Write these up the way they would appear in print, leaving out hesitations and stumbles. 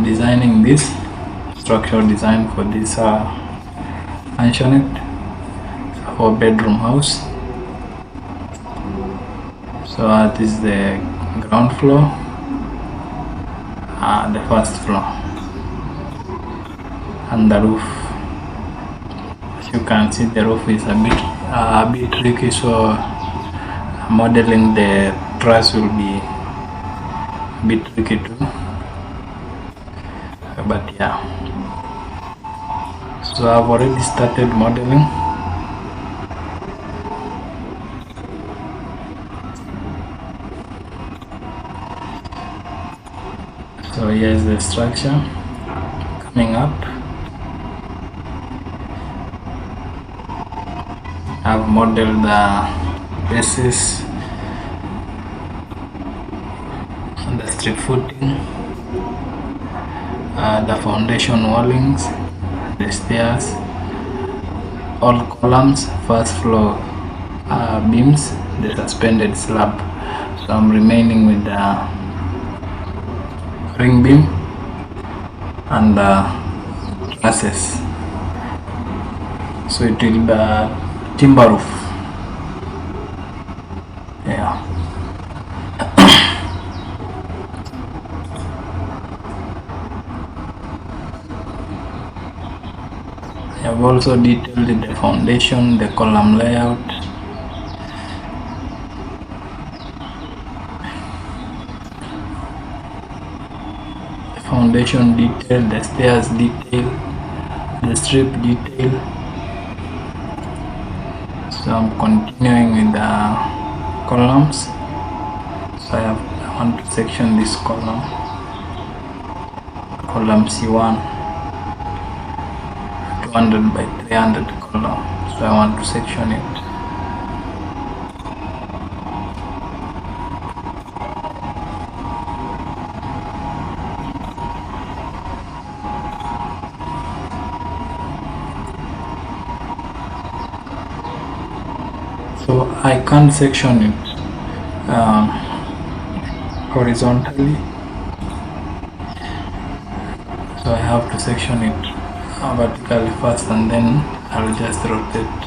designing this structural design for this mansionette, 4-bedroom house. So this is the ground floor, the first floor, and the roof. As you can see, the roof is a bit tricky, so modeling the truss will be a bit tricky too. But yeah, so I've already started modeling. So here's the structure coming up. I've modeled the bases and the strip footing, the foundation wallings, the stairs, all columns, first floor beams, the suspended slab. So I'm remaining with the ring beam and the trusses. So it will be a timber roof. Yeah. I have also detailed the foundation, the column layout, the foundation detail, the stairs detail, the strip detail. So I'm continuing with the columns. So I want to section this column C1, 200 by 300 column. So I want to section it. So I can't section it horizontally, so I have to section it vertically first, and then I'll just rotate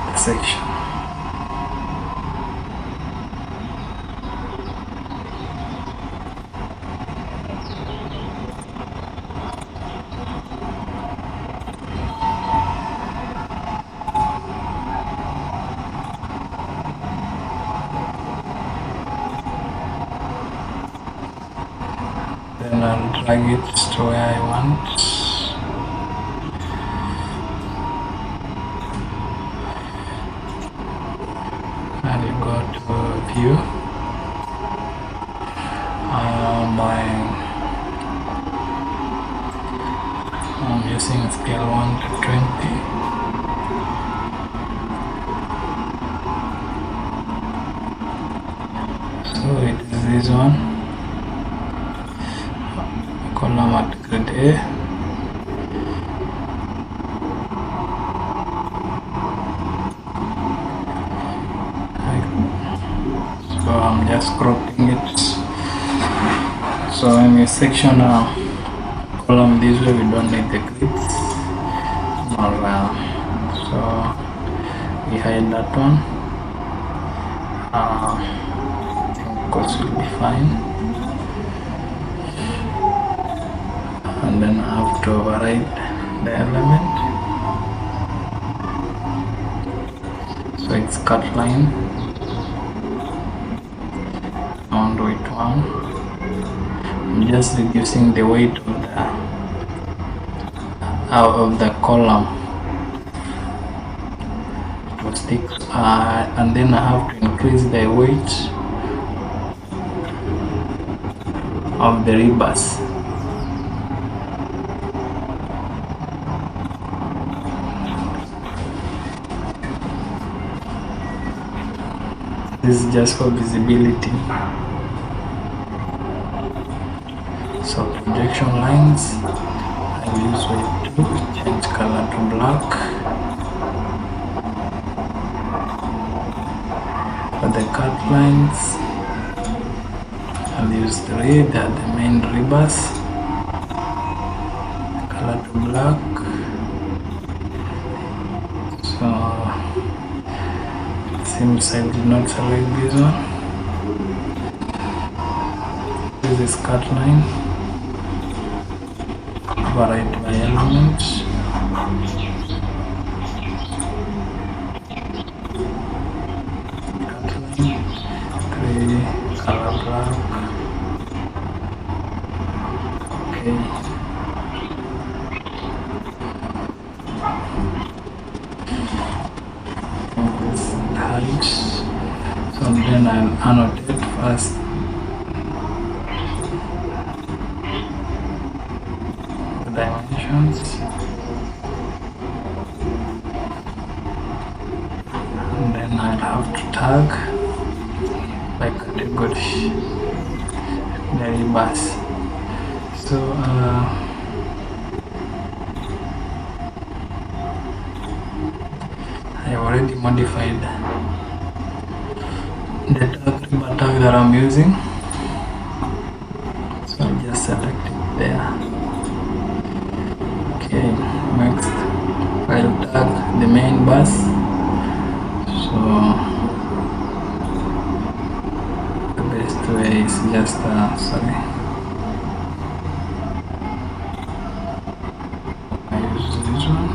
the section. Then I'll drag it to where I want. And you go to view. I'm using scale 1 to 20. So it is this one. Column at grade A. So I'm just cropping it. So when we section a column this way, we don't need the grids. So we hide that one. I think cost will be fine. And then I have to override the element, so it's cut line. I want to do it 1. I'm just reducing the weight of the column to stick, and then I have to increase the weight of the rebars. This is just for visibility. So projection lines, I use weight to change color to black. For the cut lines, I'll use 3, they are the main rebars. black. So it seems I did not select this one. This is cut line, varied by elements. Color black. Okay. This height. So then I'll annotate first the dimensions, and then I'll have to tag by category the rebars. So I have already modified the rebar tag that I'm using, so I'll just select it there. Okay, next I'll tag the main bus. So the best way is just I use this one.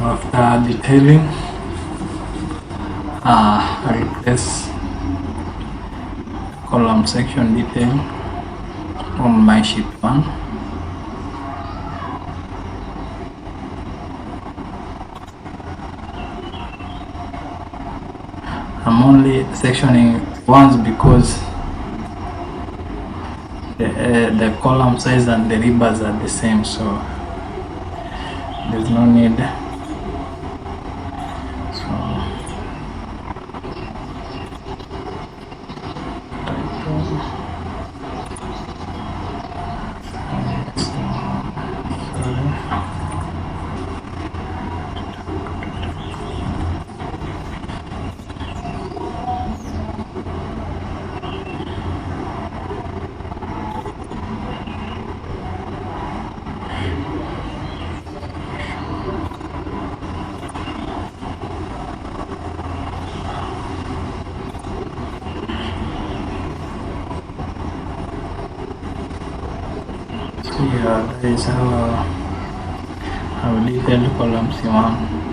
after detailing, I'll place column section detail on my sheet 1. I'm only sectioning once because the column size and the rebars are the same, so there's no need. Yeah, that is how I will detail column C1.